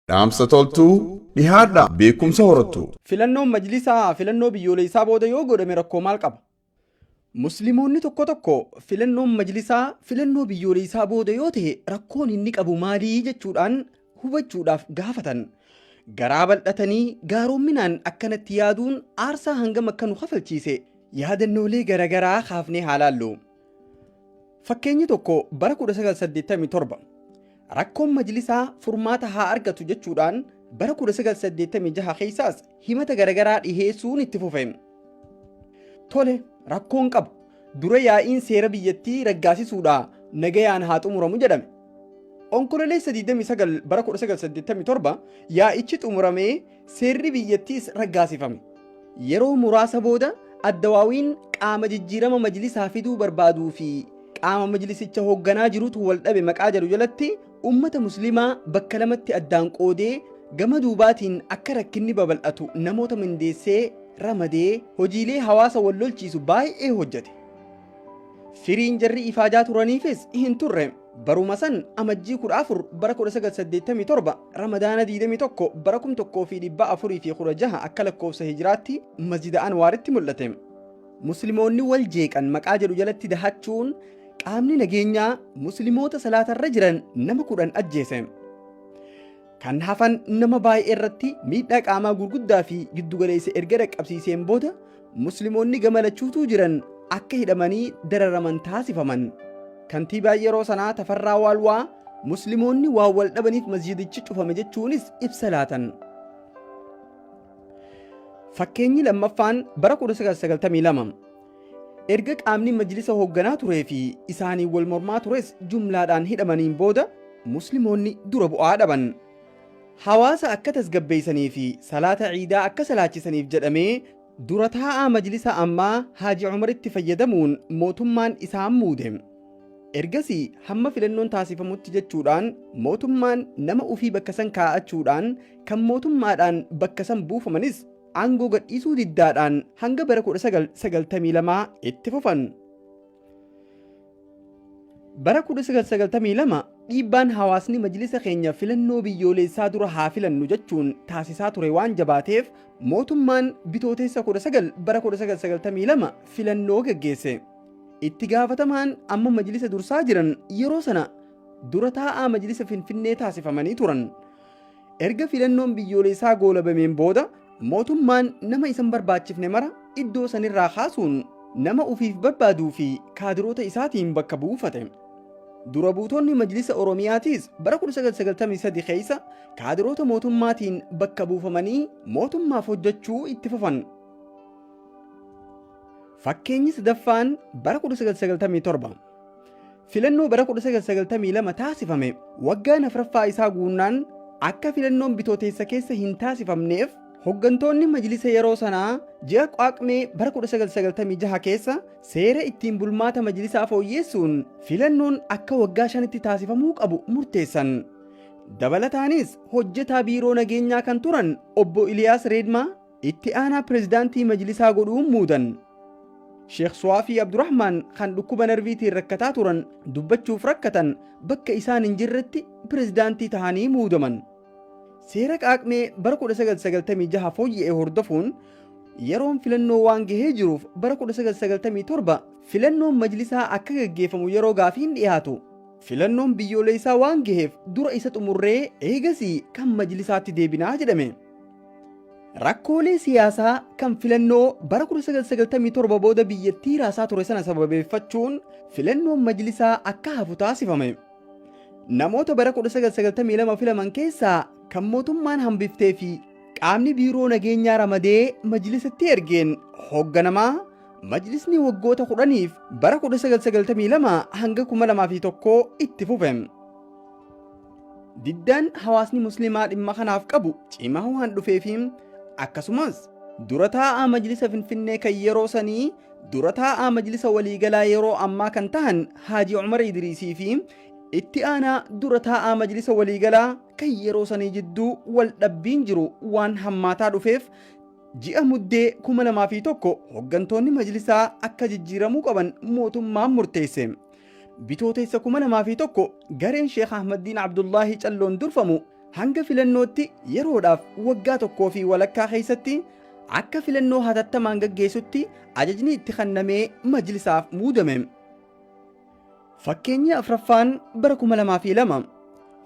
dhaamsa toltuu dhihaadha beekumsa horattu. Filannoon Majlisaa Filannoo Biyyoolessaa Booda yoo godhame rakkoo maal qaba? Musliimoonni tokko tokko filannoon Majlisaa Filannoo Biyyoolessaa Booda yoo ta'e rakkoon inni qabu maalii jechuudhaan hubachuudhaaf gaafatan. Garaa bal'atanii gaaromminaan akkanatti yaaduun aarsaa hangam akka nu kafalchiise yaadannoolee garaagaraa kaafnee haa laallu. Fakkeenyi tokko bara 1987 rakkoon Majlisaa furmaata haa argatu jechuudhaan bara 1986 keessaas himata garaagaraa dhiheessuun itti fufe. Tole rakkoon qabu dura yaa'iin seera biyyattii raggaasisuudha nagayaan haa xumuramu jedhame. Onkololeessa 29 bara 1987 yaa'ichi xumuramee seerri biyyattiis raggaasifame. Yeroo muraasa booda addawaawiin qaama jijjiirama majlisaa fiduu barbaaduu fi qaama majlisicha hoogganaa jirutu wal dhabe maqaa jedhu jalatti ummata muslimaa bakka lamatti addaan qoodee gama duubaatiin akka rakkinni babal'atu namoota mindeessee ramadee hojiilee hawaasa wal lolchiisu baay'ee hojjete. Firiin jarri ifaajaa turaniifis hin turre. Baruma san amajjii 14 bara 1987 ramadaana 21 bara 1416 akka lakkoofsa hijiraatti masjida Anwaaritti mul'ate. Musliimoonni wal jeeqan maqaa jedhu jalatti dahachuun qaamni nageenyaa musliimoota salaatarra jiran nama 10 ajjeese. Kan hafan nama baay'ee irratti miidhaa qaamaa gurguddaa fi giddugaleessa erga dhaqqabsiiseen booda musliimoonni gamalachuutuu jiran akka hidhamanii dararaman taasifaman. Kantiibaa yeroo sanaa Tafarraa Waalwaa musliimoonni waan wal dhabaniif masjidichi cufame jechuunis ibsa laatan. Fakkeenyi lammaffaan bara 1992 erga qaamni majlisa hoogganaa turee fi isaanii wal mormaa tures jumlaadhaan hidhamaniin booda musliimoonni dura bu'aa dhaban. Hawaasa akka tasgabbeessanii fi salaata ciidaa akka salaachisaniif jedhamee dura taa'aa majlisa ammaa Haaji Umaritti fayyadamuun mootummaan isaan muude. Ergasii hamma filannoon taasifamutti jechuudhaan mootummaan nama ufii bakka san kaa'achuudhaan kan mootummaadhaan bakka san buufamanis aangoo gadhiisuu diddaadhaan hanga bara 1992 itti fufan. Bara 1992 dhiibbaan hawaasni majlisa keenya filannoo biyyoolessaa dura haa filannu jechuun taasisaa ture waan jabaateef mootummaan bitooteessa 19 bara 1992 filannoo gaggeesse. Itti gaafatamaan amma majlisa dursaa jiran yeroo sana dura taa'aa majlisa Finfinnee taasifamanii turan. Erga filannoon biyyoolessaa goolabameen booda mootummaan nama isan barbaachifne mara iddoo sanirraa kaasuun nama ufiif barbaaduu fi kaadiroota isaatiin bakka buufate. Dura buutonni majlisa Oromiyaatiis bara 1993 keessa kaadiroota mootummaatiin bakka buufamanii mootummaaf hojjechuu itti fufan. Fakkeenyi sadaffaan bara 1997 filannoo bara 1992 taasifame waggaa afuraffaa isaa guunnaan akka filannoon bitooteessa keessa hin taasifamneef hooggantoonni majlisa yeroo sanaa ji'a Qaaqmee bara 1996 keessa seera ittiin bulmaata majlisaa fooyyeessuun filannoon akka waggaa 5tti taasifamuu qabu murteessan. Dabalataanis hojjetaa biiroo nageenyaa kan turan obbo Iliyaas Reedmaa itti aanaa pirezidaantii majlisaa godhuun muudan. Sheekh Suwaafii Abdurrahmaan kan dhukkuba narviitiin rakkataa turan dubbachuuf rakkatan bakka isaan hin jirretti pirezidaantii tahanii muudaman. Seera Qaaqmee bara 1996 fooyya'e hordofuun yeroon filannoo waan gahee jiruuf bara 1997 filannoon majlisaa akka gaggeeffamu yeroo gaafiin dhiyaatu. Filannoon biyyoolessaa waan gaheef dura isa xumurree eegasii kan majlisaatti deebinaa jedhame. Rakkoolee siyaasaa kan filannoo bara 1997 booda biyyattii raasaa ture sana sababeeffachuun filannoon majlisaa akka hafu taasifame. Namoota bara 1992 filaman keessaa kan mootummaan hambiftee fi qaamni biiroo nageenyaa ramadee majlisatti ergeen hoogganamaa majlisni waggoota 10f bara 1992 hanga 2001 itti fufe. Diddaan hawaasni muslimaa dhimma kanaaf qabu cimaa waan dhufeefi akkasumas dura taa'aa majlisa Finfinnee kan yeroo sanii dura taa'aa majlisa waliigalaa yeroo ammaa kan ta'an Haaji Umar Idriisii fi itti aanaa dura taa'aa majlisa waliigalaa kan yeroo sanii jidduu wal dhabbiin jiru waan hammaataa dhufeef ji'a muddee 2001 hooggantoonni majlisaa akka jijjiiramuu qaban mootummaan murteesse. Bitooteessa 2001 gareen Sheekh Ahmaddiin Abdullaahi Calloon durfamu hanga filannootti yeroodhaaf waggaa tokkoo fi walakkaa keessatti akka filannoo hatattamaan gaggeessutti ajajni itti kennamee majlisaaf muudame. Fakkeenyi afraffaan bara 2002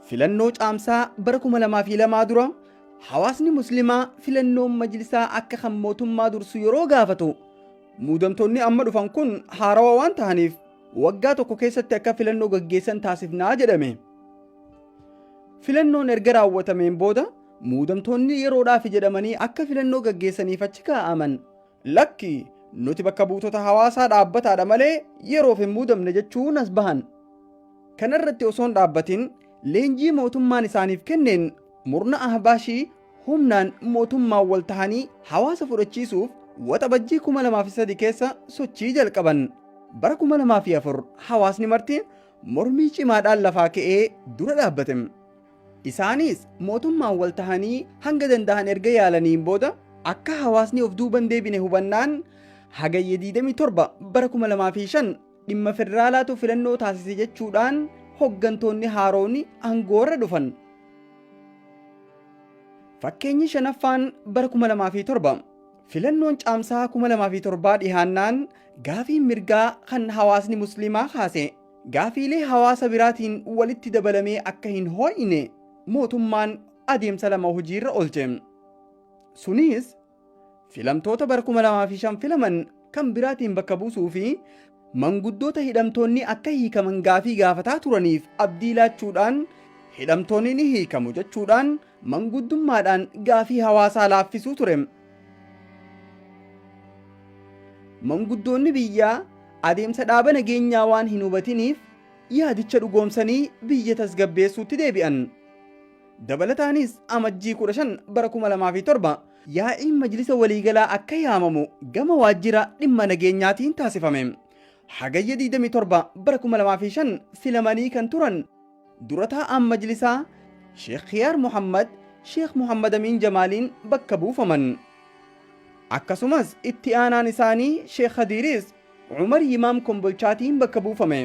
filannoo caamsaa bara 2002 dura hawaasni muslimaa filannoon majlisaa akka kan mootummaa dursu yeroo gaafatu muudamtoonni amma dhufan kun haarawaa waan ta'aniif waggaa tokko keessatti akka filannoo gaggeessan taasifnaa jedhame. Filannoon erga raawwatameen booda muudamtoonni yeroodhaaf jedhamanii akka filannoo gaggeessaniif achi kaa'aman. Lakki nuti bakka buutota hawaasaa dhaabbataadha malee yeroof hin muudamne jechuun as bahan. Kanarratti osoo hin dhaabbatin leenjii mootummaan isaaniif kenneen murna ahbaashii humnaan mootummaan wal tahanii hawaasa fudhachiisuuf waxabajjii 2003 keessa sochii jalqaban. Bara 2004 hawaasni marti mormii cimaadhaan lafaa ka'ee dura dhaabbate. Isaanis mootummaan wal tahanii hanga danda'an erga yaalaniin booda akka hawaasni of duuban deebine hubannaan hagayya 27 bara 2005 dhimma federaalaatu filannoo taasise jechuudhaan hoggantoonni haaroonni aangoorra dhufan. Fakkeenyi shanaffaan bara 2007 filannoon caamsaa 2007 dhihaannaan gaafiin mirgaa kan hawaasni muslimaa kaase gaafiilee hawaasa biraatiin walitti dabalamee akka hin hoo'ine mootummaan adeemsa lama hojiirra oolche. Sunis filamtoota bara 2005 filaman kan biraatiin bakka buusuu fi manguddoota hidhamtoonni akka hiikaman gaafii gaafataa turaniif abdii laachuudhaan hidhamtoonni ni hiikamu jechuudhaan manguddummaadhaan gaafii hawaasaa laaffisuu ture. Manguddoonni biyyaa adeemsa dhaaba nageenyaa waan hin hubatiniif yaadicha dhugoomsanii biyya tasgabbeessuutti deebi'an. Dabalataanis amajjii 15 bara 2007 yaa'iin majlisa waliigalaa akka yaamamu gama waajjira dhimma nageenyaatiin taasifame. Hagayya 27 bara 2005 filamanii kan turan dura taa'aan majlisaa Sheekh Khiyaar Muhammad Sheekh Muhammad Amin Jamaaliin bakka buufaman. Akkasumas itti aanaan isaanii Sheekh Khadiiris Umar Yimaam Kombolchaatiin bakka buufame.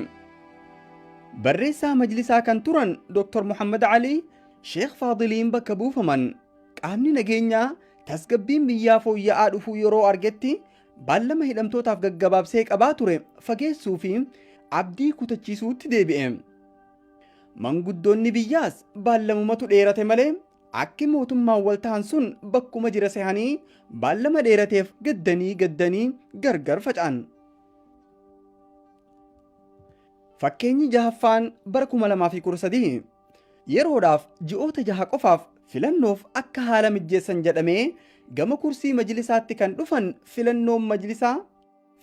Barreessaa majlisaa kan turan Dr. Muhammad Ali Sheekh Faadiliin bakka buufaman. Qaamni nageenyaa tasgabbiin biyyaa fooyya'aa dhufuu yeroo argetti baallama hidhamtootaaf gaggabaabsee qabaa ture fageessuu fi abdii kutachiisuutti deebi'e. Manguddoonni biyyaas baallamumatu dheerate malee akki mootummaan wal ta'an sun bakkuma jira sehanii baallama dheerateef gaddanii gargar faca'an. Fakkeenyi jahaffaan bara 2013 yeroodhaaf ji'oota 6 qofaaf filannoof akka haala mijeessan jedhamee gama kursii majlisaatti kan dhufan filannoon majlisaa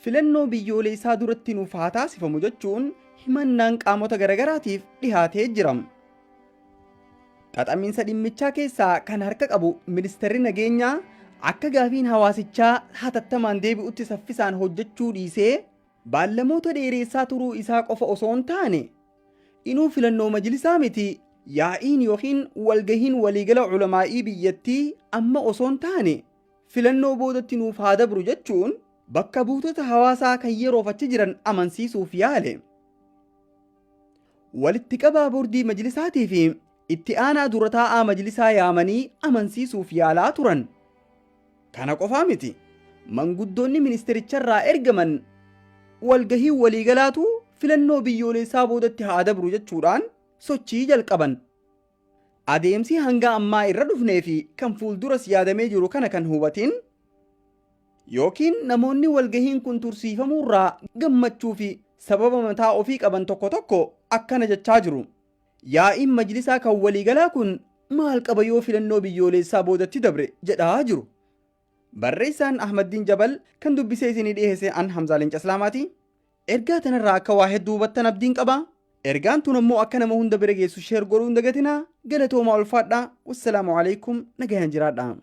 filannoo biyyoolessaa duratti nuuf haa taasifamu jechuun himannaan qaamota garagaraatiif dhihaatee jira. Xaxamiinsa dhimmichaa keessaa kan harka qabu ministeerri nageenyaa akka gaafiin hawaasichaa hatattamaan deebi'utti saffisaan hojjechuu dhiisee baallamoota dheeressaa turuu isaa qofa osoo hin taane inuu filannoo majlisaa miti yaa'iin yookiin walgahiin waliigala ulamaa'ii biyyattii amma osoo hin taane filannoo boodatti nuuf haa dabru jechuun bakka buutota hawaasaa kan yeroof achi jiran amansiisuuf yaale. Walitti qabaa boordii majlisaatii fi itti aanaa dura taa'aa majlisaa yaamanii amansiisuuf yaalaa turan. Kana qofaa miti manguddoonni ministericharraa ergaman walgahii waliigalaatu filannoo biyyoolessaa boodatti haa dabru jechuudhaan sochii jalqaban. Adeemsi hanga ammaa irra dhufnee fi kan fuulduras yaadamee jiru kana kan hubatin yookiin namoonni walgahiin kun tursiifamuurraa gammachuu fi sababa mataa ofii qaban tokko tokko akkana jechaa jiru. Yaa'iin majlisaa kan waliigalaa kun maal qaba yoo filannoo biyyoolessaa boodatti dabre jedhaa jiru. Barreessaan Ahmaddiin Jabal kan dubbisee isinii dhiyeesse an Hamzaa Leenca Islaamaati. Ergaa tanarraa akka waa hedduu hubattan abdiin qaba. Ergaan tun ammoo akka nama hunda bira geessu sheer godhuu hin dagatinaa. Galatoomaa ulfaadhaa. Wassalaamu alaikum. Nagayaan jiraadhaa.